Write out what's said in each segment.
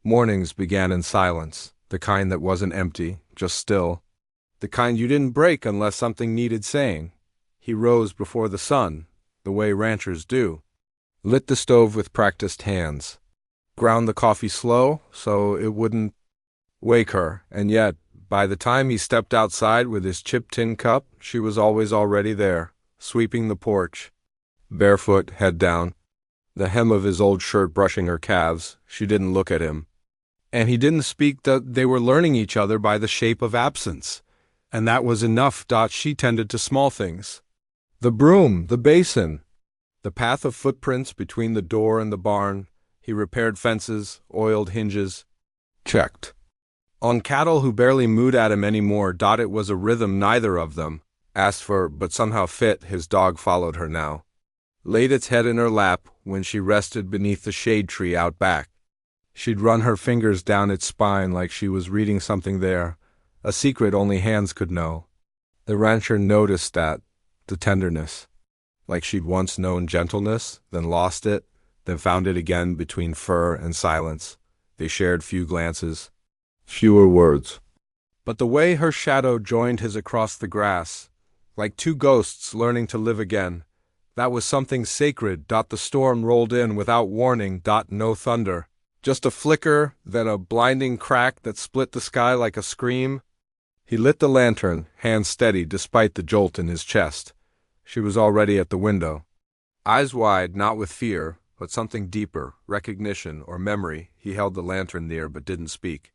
Mornings began in silence, the kind that wasn't empty, just still. The kind you didn't break unless something needed saying. He rose before the sun, the way ranchers do. Lit the stove with practiced hands. Ground the coffee slow, so it wouldn't wake her, and yet, by the time he stepped outside with his chipped tin cup, she was already there, sweeping the porch. Barefoot, head down. The hem of his old shirt brushing her calves, she didn't look at him. And he didn't speak that they were learning each other by the shape of absence. And that was enough. She tended to small things. The broom, the basin, the path of footprints between the door and the barn. He repaired fences, oiled hinges. Checked. On cattle who barely mooed at him anymore. It was a rhythm neither of them asked for, but somehow fit. His dog followed her now. Laid its head in her lap when she rested beneath the shade tree out back. She'd run her fingers down its spine like she was reading something there, a secret only hands could know. The rancher noticed that, the tenderness, like she'd once known gentleness, then lost it, then found it again between fur and silence. They shared few glances, fewer words. But the way her shadow joined his across the grass, like two ghosts learning to live again, that was something sacred. The storm rolled in without warning. No thunder. Just a flicker, then a blinding crack that split the sky like a scream. He lit the lantern, hands steady despite the jolt in his chest. She was already at the window. Eyes wide, not with fear, but something deeper, recognition or memory. He held the lantern near but didn't speak.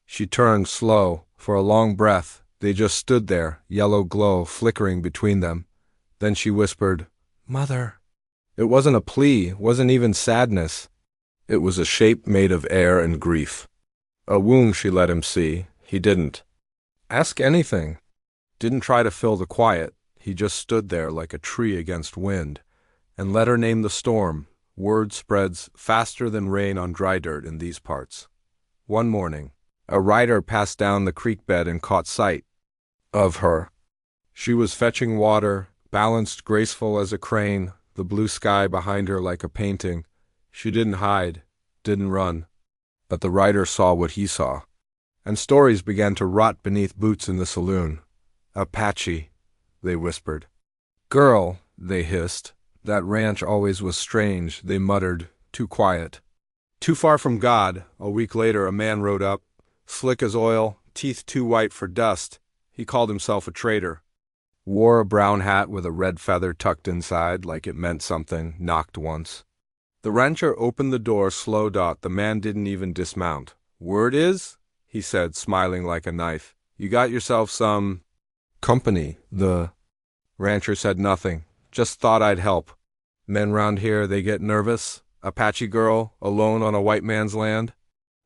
She turned slow, for a long breath. They just stood there, yellow glow flickering between them. Then she whispered, "Mother." It wasn't a plea, wasn't even sadness. It was a shape made of air and grief. A wound she let him see. He didn't ask anything. Didn't try to fill the quiet. He just stood there like a tree against wind, and let her name the storm. Word spreads faster than rain on dry dirt in these parts. One morning, a rider passed down the creek bed and caught sight of her. She was fetching water, balanced graceful as a crane, the blue sky behind her like a painting. She didn't hide, didn't run. But the rider saw what he saw. And stories began to rot beneath boots in the saloon. "Apache," they whispered. "Girl," they hissed. That ranch always was strange, they muttered, too quiet. Too far from God. A week later a man rode up, slick as oil, teeth too white for dust. He called himself a trader. Wore a brown hat with a red feather tucked inside like it meant something, knocked once. The rancher opened the door slow. The man didn't even dismount. "Word is," he said, smiling like a knife, "you got yourself some company." The rancher said nothing, just thought I'd help. Men round here, they get nervous. Apache girl, alone on a white man's land.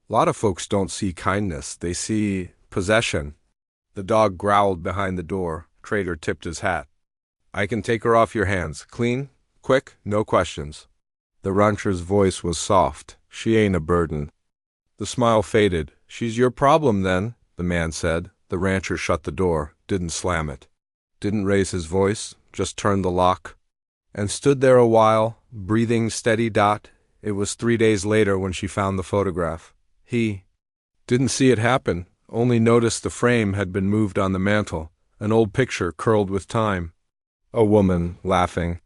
Lot of folks don't see kindness, they see possession. The dog growled behind the door. Trader tipped his hat. "I can take her off your hands, clean, quick, no questions." The rancher's voice was soft. "She ain't a burden." The smile faded. "She's your problem then," the man said. The rancher shut the door, didn't slam it. Didn't raise his voice, just turned the lock. And stood there a while, breathing steady. It was 3 days later when she found the photograph. He didn't see it happen, only noticed the frame had been moved on the mantel, an old picture curled with time. A woman, laughing.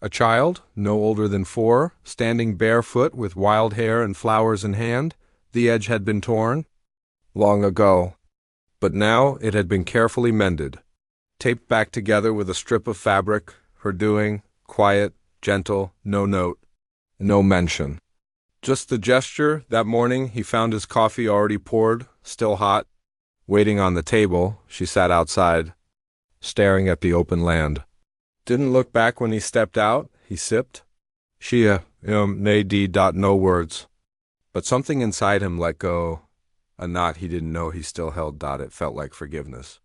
A child, no older than 4, standing barefoot with wild hair and flowers in hand. The edge had been torn. Long ago. But now it had been carefully mended. Taped back together with a strip of fabric. Her doing, quiet, gentle, no note, no mention. Just the gesture. That morning he found his coffee already poured, still hot. Waiting on the table, she sat outside, staring at the open land. Didn't look back when he stepped out, he sipped. She, no words. But something inside him let go. A knot he didn't know he still held. It felt like forgiveness.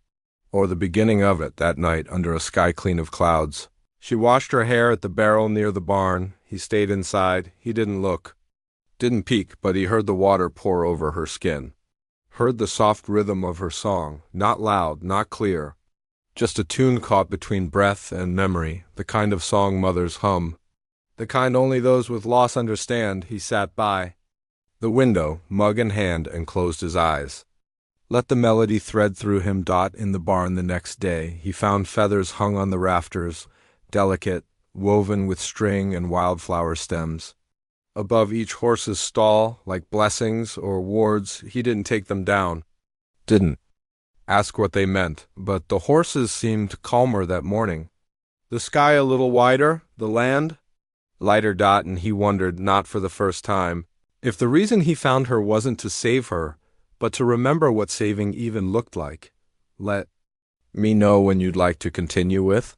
Or the beginning of it, that night, under a sky clean of clouds. She washed her hair at the barrel near the barn. He stayed inside. He didn't look. Didn't peek, but he heard the water pour over her skin. Heard the soft rhythm of her song, not loud, not clear. Just a tune caught between breath and memory, the kind of song mothers hum. The kind only those with loss understand. He sat by. the window, mug in hand, and closed his eyes. Let the melody thread through him. In the barn the next day, he found feathers hung on the rafters, delicate, woven with string and wildflower stems. Above each horse's stall, like blessings or wards, he didn't take them down. Didn't ask what they meant, but the horses seemed calmer that morning. The sky a little wider, the land lighter. And he wondered, not for the first time, if the reason he found her wasn't to save her, but to remember what saving even looked like. Let me know when you'd like to continue with.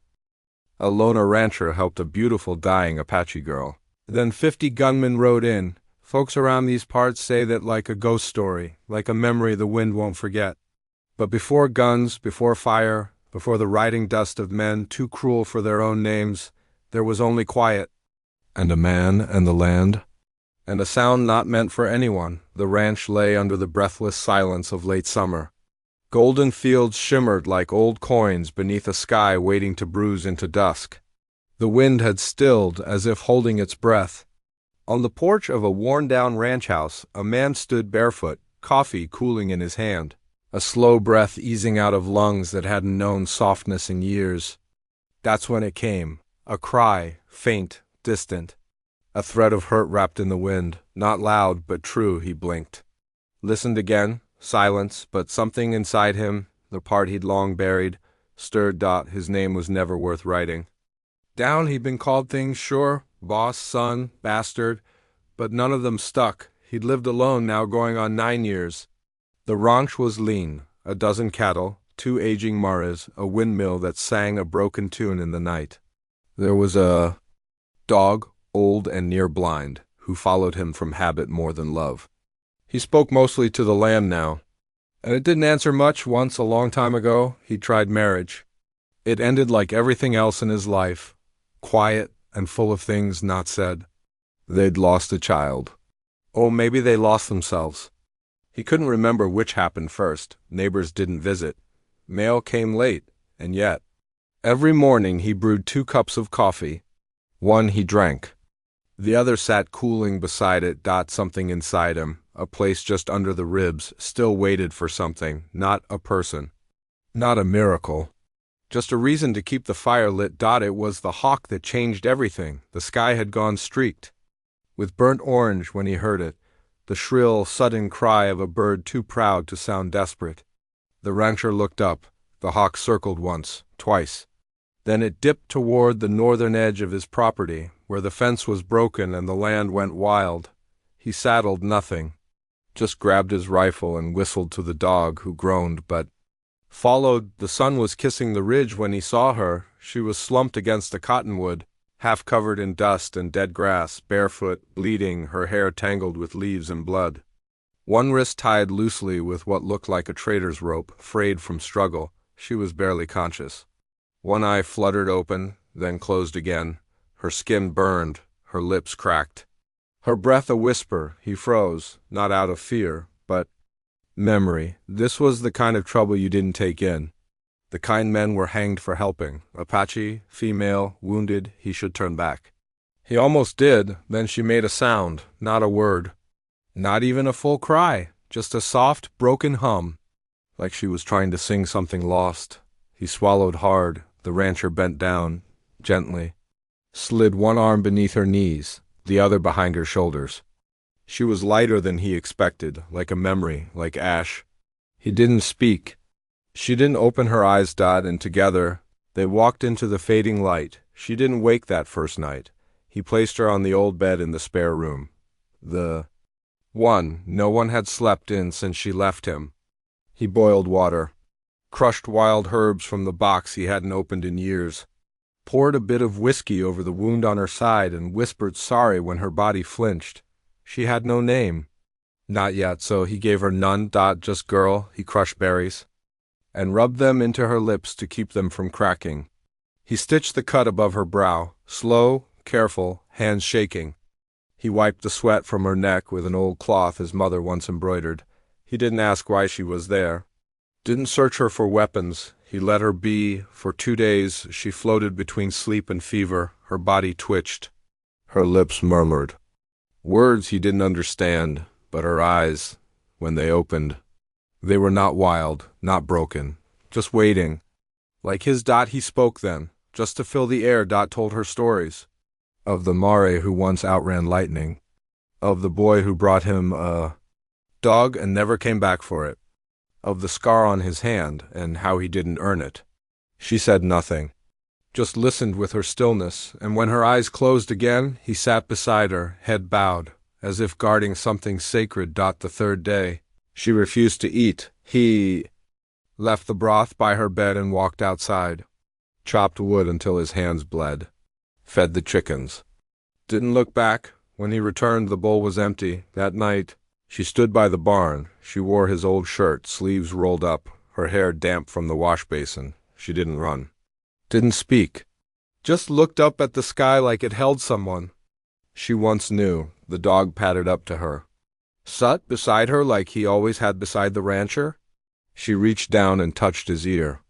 A loner rancher helped a beautiful dying Apache girl. Then 50 gunmen rode in. Folks around these parts say that like a ghost story, like a memory the wind won't forget. But before guns, before fire, before the riding dust of men too cruel for their own names, there was only quiet. And a man and the land. And a sound not meant for anyone. The ranch lay under the breathless silence of late summer. Golden fields shimmered like old coins beneath a sky waiting to bruise into dusk. The wind had stilled as if holding its breath. On the porch of a worn-down ranch house, a man stood barefoot, coffee cooling in his hand, a slow breath easing out of lungs that hadn't known softness in years. That's when it came, a cry, faint, distant. A thread of hurt wrapped in the wind, not loud but true. He blinked. Listened again, silence, but something inside him, the part he'd long buried, stirred. His name was never worth writing. Down he'd been called things, sure, boss, son, bastard, but none of them stuck. He'd lived alone now going on 9 years. The ranch was lean, a dozen cattle, 2 aging maras, a windmill that sang a broken tune in the night. There was a dog, old and near blind, who followed him from habit more than love. He spoke mostly to the land now, and it didn't answer much. Once, a long time ago, he tried marriage. It ended like everything else in his life, quiet and full of things not said. They'd lost a child. Oh, maybe they lost themselves. He couldn't remember which happened first. Neighbors didn't visit. Mail came late, and yet. Every morning he brewed 2 cups of coffee. One he drank. The other sat cooling beside it. Something inside him, a place just under the ribs, still waited for something, not a person. Not a miracle. Just a reason to keep the fire lit. It was the hawk that changed everything. The sky had gone streaked with burnt orange when he heard it, the shrill, sudden cry of a bird too proud to sound desperate. The rancher looked up. The hawk circled once, twice. Then it dipped toward the northern edge of his property, where the fence was broken and the land went wild. He saddled nothing, just grabbed his rifle and whistled to the dog, who groaned, but followed. The sun was kissing the ridge when he saw her. She was slumped against a cottonwood, half covered in dust and dead grass, barefoot, bleeding, her hair tangled with leaves and blood. One wrist tied loosely with what looked like a trader's rope, frayed from struggle. She was barely conscious. One eye fluttered open, then closed again. Her skin burned, her lips cracked. Her breath a whisper. He froze, not out of fear, but memory. This was the kind of trouble you didn't take in. The kind men were hanged for helping. Apache, female, wounded, he should turn back. He almost did, then she made a sound, not a word. Not even a full cry, just a soft, broken hum, like she was trying to sing something lost. He swallowed hard. The rancher bent down, gently, slid one arm beneath her knees, the other behind her shoulders. She was lighter than he expected, like a memory, like ash. He didn't speak. She didn't open her eyes. And together, they walked into the fading light. She didn't wake that first night. He placed her on the old bed in the spare room. The one no one had slept in since she left him. He boiled water, crushed wild herbs from the box he hadn't opened in years, poured a bit of whiskey over the wound on her side, and whispered sorry when her body flinched. She had no name. Not yet, so he gave her none. Just girl. He crushed berries and rubbed them into her lips to keep them from cracking. He stitched the cut above her brow, slow, careful, hands shaking. He wiped the sweat from her neck with an old cloth his mother once embroidered. He didn't ask why she was there. Didn't search her for weapons. He let her be. For 2 days she floated between sleep and fever. Her body twitched. Her lips murmured words he didn't understand, But her eyes, when they opened, they were not wild, not broken, just waiting. Like his. He spoke then, just to fill the air. Told her stories. Of the mare who once outran lightning. Of the boy who brought him a dog and never came back for it. Of the scar on his hand and how he didn't earn it. She said nothing, just listened with her stillness, and when her eyes closed again, he sat beside her, head bowed, as if guarding something sacred. The third day, she refused to eat. He left the broth by her bed and walked outside, chopped wood until his hands bled, fed the chickens. Didn't look back. When he returned, the bowl was empty. That night, she stood by the barn. She wore his old shirt, sleeves rolled up, her hair damp from the wash basin. She didn't run. Didn't speak. Just looked up at the sky like it held someone she once knew. The dog padded up to her, sat beside her like he always had beside the rancher. She reached down and touched his ear.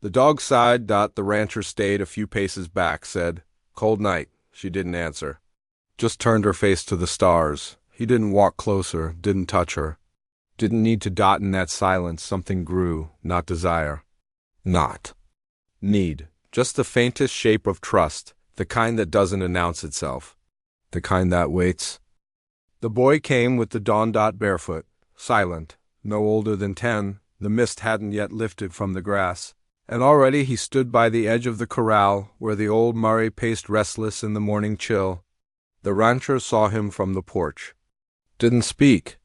The dog sighed. The rancher stayed a few paces back, said, "Cold night." She didn't answer. Just turned her face to the stars. He didn't walk closer, didn't touch her. Didn't need to. In that silence something grew, not desire. Not need. Just the faintest shape of trust, the kind that doesn't announce itself. The kind that waits. The boy came with the dawn. Barefoot, silent, no older than 10. The mist hadn't yet lifted from the grass, and already he stood by the edge of the corral where the old Murray paced restless in the morning chill. The rancher saw him from the porch. Didn't speak.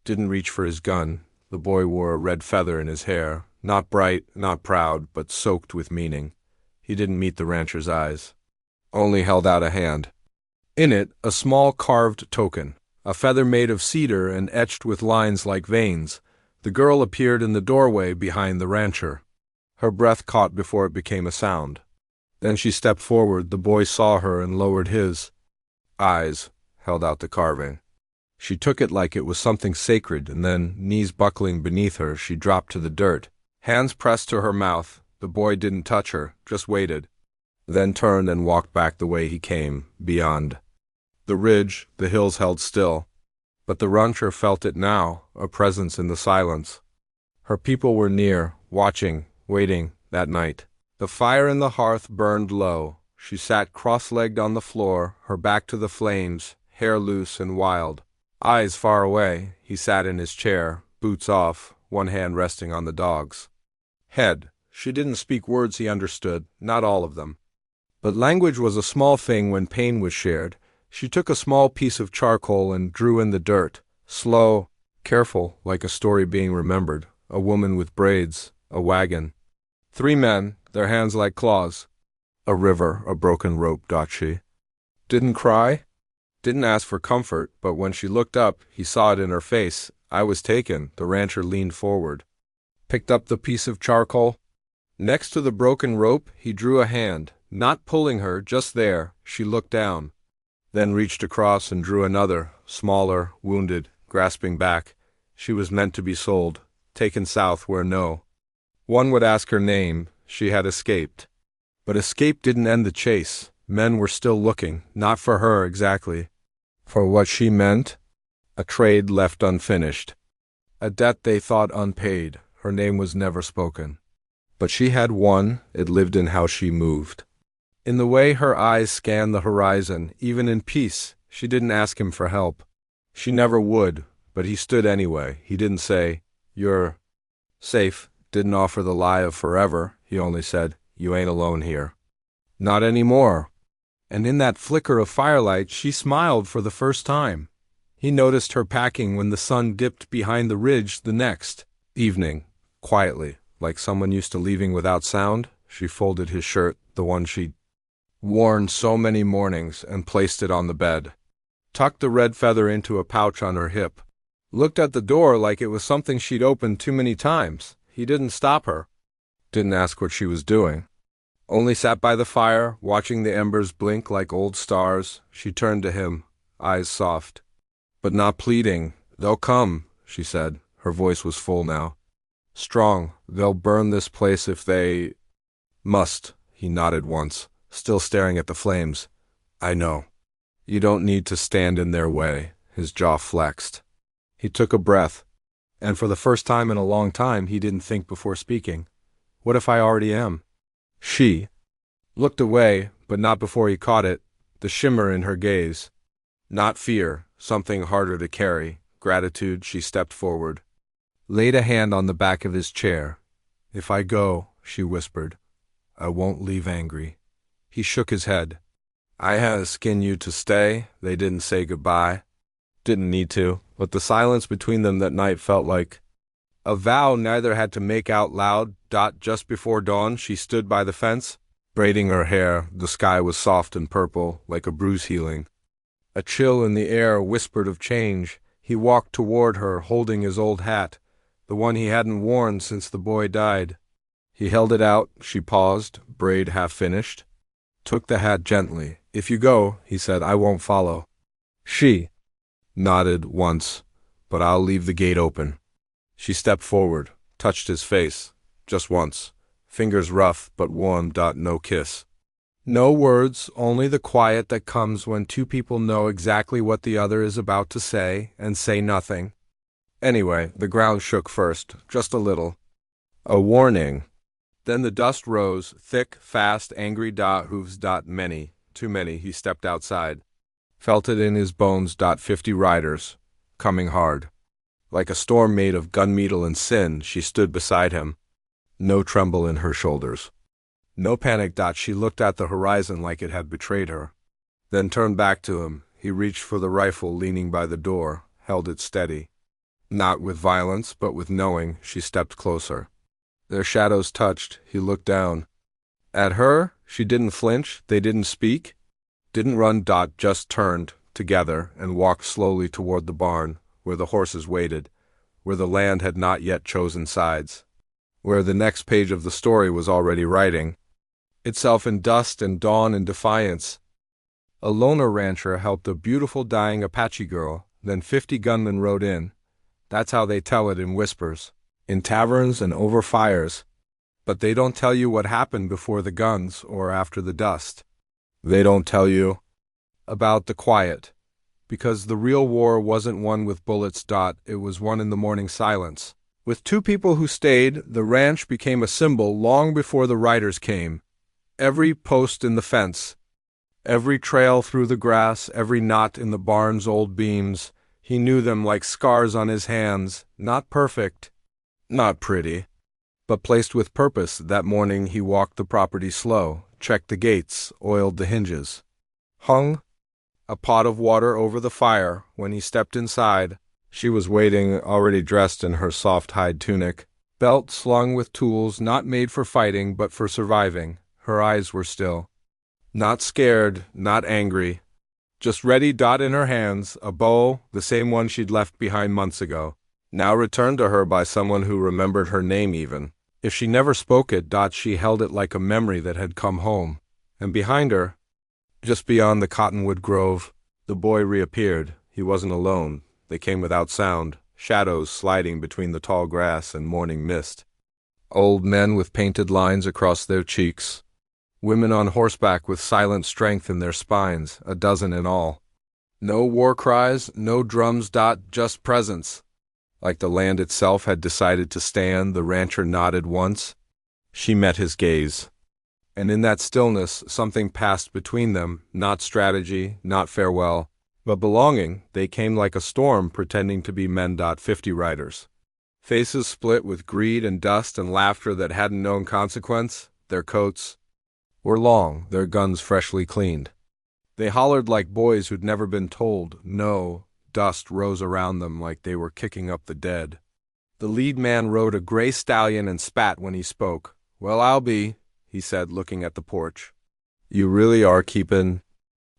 Didn't reach for his gun. The boy wore a red feather in his hair, not bright, not proud, but soaked with meaning. He didn't meet the rancher's eyes. Only held out a hand. In it, a small carved token, a feather made of cedar and etched with lines like veins. The girl appeared in the doorway behind the rancher. Her breath caught before it became a sound. Then she stepped forward. The boy saw her and lowered his eyes, held out the carving. She took it like it was something sacred, and then, knees buckling beneath her, she dropped to the dirt. Hands pressed to her mouth. The boy didn't touch her, just waited. Then turned and walked back the way he came, beyond. The ridge, the hills held still. But the rancher felt it now, a presence in the silence. Her people were near, watching, waiting, that night. The fire in the hearth burned low. She sat cross-legged on the floor, her back to the flames, hair loose and wild. Eyes far away. He sat in his chair, boots off, one hand resting on the dog's head. She didn't speak words he understood, not all of them. But language was a small thing when pain was shared. She took a small piece of charcoal and drew in the dirt, slow, careful, like a story being remembered. A woman with braids, a wagon. 3 men, their hands like claws. A river, a broken rope. She didn't cry, didn't ask for comfort, but when she looked up, he saw it in her face. I was taken. The rancher leaned forward, picked up the piece of charcoal. Next to the broken rope, he drew a hand, not pulling her, just there. She looked down, then reached across and drew another, smaller, wounded, grasping back. She was meant to be sold, taken south where one would ask her name. She had escaped. But escape didn't end the chase. Men were still looking, not for her exactly. For what she meant, a trade left unfinished. A debt they thought unpaid. Her name was never spoken. But she had one. It lived in how she moved. In the way her eyes scanned the horizon, even in peace. She didn't ask him for help. She never would, but he stood anyway. He didn't say, "You're safe," didn't offer the lie of forever. He only said, "You ain't alone here." Not anymore. And in that flicker of firelight, she smiled for the first time. He noticed her packing when the sun dipped behind the ridge the next evening, quietly, like someone used to leaving without sound. She folded his shirt, the one she'd worn so many mornings, and placed it on the bed. Tucked the red feather into a pouch on her hip. Looked at the door like it was something she'd opened too many times. He didn't stop her. Didn't ask what she was doing. Only sat by the fire, watching the embers blink like old stars. She turned to him, eyes soft, but not pleading. "They'll come," she said. Her voice was full now. "Strong. They'll burn this place if they must." He nodded once, still staring at the flames. "I know. You don't need to stand in their way." His jaw flexed. He took a breath, and for the first time in a long time he didn't think before speaking. What if I already am? She looked away, but not before he caught it, the shimmer in her gaze. Not fear, something harder to carry, gratitude. She stepped forward, laid a hand on the back of his chair. If I go, she whispered, I won't leave angry. He shook his head. I had to skin you to stay. They didn't say goodbye. Didn't need to, but the silence between them that night felt like a vow neither had to make out loud. Just before dawn, she stood by the fence, braiding her hair. The sky was soft and purple, like a bruise healing. A chill in the air whispered of change. He walked toward her, holding his old hat, the one he hadn't worn since the boy died. He held it out. She paused, braid half finished. Took the hat gently. If you go, he said, I won't follow. She nodded once, but I'll leave the gate open. She stepped forward, touched his face, just once. Fingers rough but warm. No kiss. No words, only the quiet that comes when two people know exactly what the other is about to say and say nothing. Anyway, the ground shook first, just a little. A warning. Then the dust rose, thick, fast, angry. Hooves. Many, too many. He stepped outside. Felt it in his bones. 50 riders, coming hard. Like a storm made of gunmetal and sin, she stood beside him. No tremble in her shoulders. No panic. She looked at the horizon like it had betrayed her. Then turned back to him. He reached for the rifle leaning by the door, held it steady. Not with violence, but with knowing. She stepped closer. Their shadows touched. He looked down. At her, she didn't flinch. They didn't speak. Didn't run. Just turned, together, and walked slowly toward the barn, where the horses waited, where the land had not yet chosen sides, where the next page of the story was already writing itself in dust and dawn and defiance. A loner rancher helped a beautiful dying Apache girl, then 50 gunmen rode in. That's how they tell it in whispers, in taverns and over fires. But they don't tell you what happened before the guns or after the dust. They don't tell you about the quiet, because the real war wasn't one with bullets. It was one in the morning silence. With two people who stayed, the ranch became a symbol long before the riders came. Every post in the fence, every trail through the grass, every knot in the barn's old beams, he knew them like scars on his hands, not perfect, not pretty, but placed with purpose. That morning he walked the property slow, checked the gates, oiled the hinges. Hung a pot of water over the fire. When he stepped inside, she was waiting, already dressed in her soft hide tunic, belt slung with tools not made for fighting but for surviving. Her eyes were still. Not scared, not angry. Just ready. In her hands, a bow, the same one she'd left behind months ago, now returned to her by someone who remembered her name even. If she never spoke it. She held it like a memory that had come home. And behind her, just beyond the cottonwood grove, the boy reappeared. He wasn't alone. They came without sound, shadows sliding between the tall grass and morning mist. Old men with painted lines across their cheeks. Women on horseback with silent strength in their spines, a dozen in all. No war cries, no drums. Just presence. Like the land itself had decided to stand. The rancher nodded once. She met his gaze. And in that stillness, something passed between them, not strategy, not farewell, but belonging. They came like a storm, pretending to be men. 50 riders. Faces split with greed and dust and laughter that hadn't known consequence. Their coats were long, their guns freshly cleaned. They hollered like boys who'd never been told no. Dust rose around them like they were kicking up the dead. The lead man rode a gray stallion and spat when he spoke. Well, I'll be, he said, looking at the porch. You really are keeping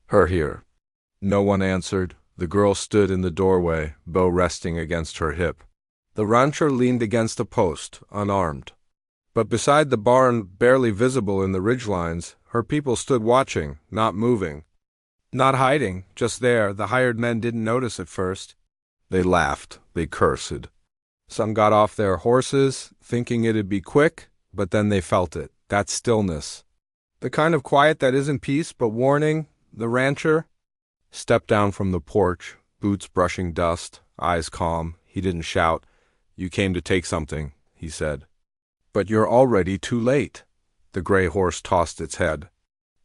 her here? No one answered. The girl stood in the doorway, bow resting against her hip. The rancher leaned against a post, unarmed. But beside the barn, barely visible in the ridgelines, her people stood watching, not moving. Not hiding, just there. The hired men didn't notice at first. They laughed, they cursed. Some got off their horses, thinking it'd be quick, but then they felt it, that stillness. The kind of quiet that isn't peace, but warning. The rancher stepped down from the porch, boots brushing dust, eyes calm. He didn't shout. "You came to take something," he said. "But you're already too late." The gray horse tossed its head.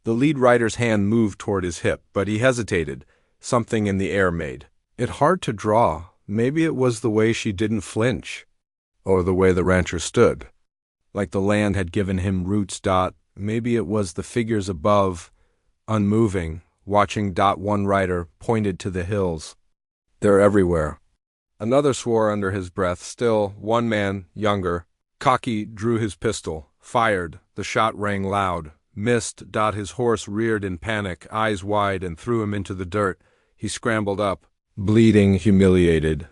The lead rider's hand moved toward his hip, but he hesitated. Something in the air made it hard to draw. Maybe it was the way she didn't flinch, or the way the rancher stood, like the land had given him roots. Maybe it was the figures above, unmoving, watching. One rider pointed to the hills. "They're everywhere." Another swore under his breath. Still, one man, younger, cocky, drew his pistol, fired. The shot rang loud, missed. His horse reared in panic, eyes wide, and threw him into the dirt. He scrambled up, bleeding, humiliated.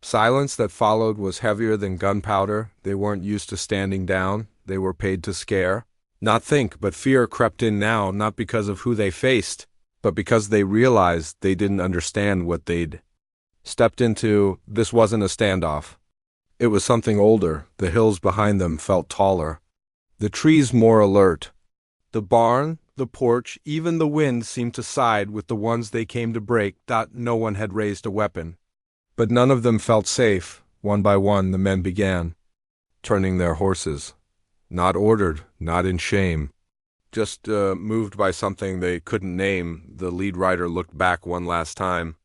Silence that followed was heavier than gunpowder. They weren't used to standing down. They were paid to scare. Not think, but fear crept in now, not because of who they faced, but because they realized they didn't understand what they'd stepped into. This wasn't a standoff. It was something older. The hills behind them felt taller, the trees more alert. The barn, the porch, even the wind seemed to side with the ones they came to break. No one had raised a weapon. But none of them felt safe. One by one, the men began turning their horses. Not ordered, not in shame. Just moved by something they couldn't name. The lead rider looked back one last time.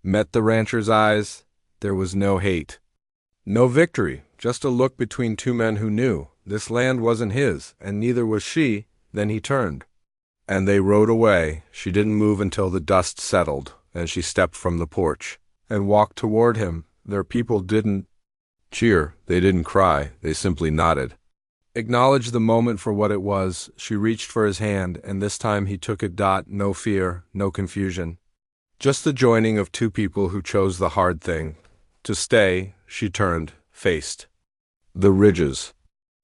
Met the rancher's eyes. There was no hate. No victory. Just a look between two men who knew this land wasn't his, and neither was she. Then he turned. And they rode away. She didn't move until the dust settled, and she stepped from the porch and walked toward him. Their people didn't cheer. They didn't cry. They simply nodded. Acknowledged the moment for what it was. She reached for his hand, and this time he took it. No fear, no confusion. Just the joining of two people who chose the hard thing. To stay. She turned, faced the ridges.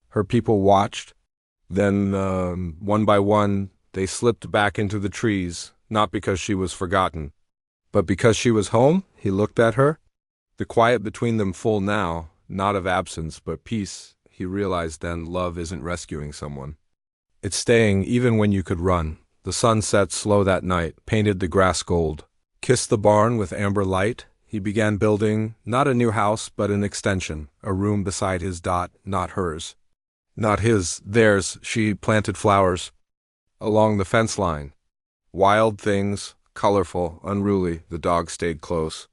Her people watched. Then, one by one, they slipped back into the trees, not because she was forgotten, but because she was home. He looked at her. The quiet between them full now, not of absence, but peace. He realized then love isn't rescuing someone. It's staying even when you could run. The sun set slow that night, painted the grass gold, kissed the barn with amber light. He began building, not a new house, but an extension, a room beside his. Not hers. Not his, theirs. She planted flowers along the fence line. Wild things, colorful, unruly. The dog stayed close.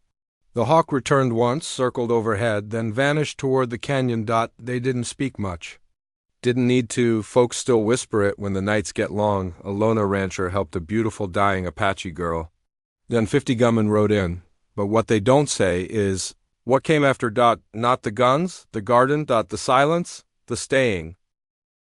The hawk returned once, circled overhead, then vanished toward the canyon. They didn't speak much. Didn't need to. Folks still whisper it when the nights get long. A loner rancher helped a beautiful dying Apache girl. Then 50 gunmen rode in. But what they don't say is, what came after. Not the guns, the garden. The silence, the staying.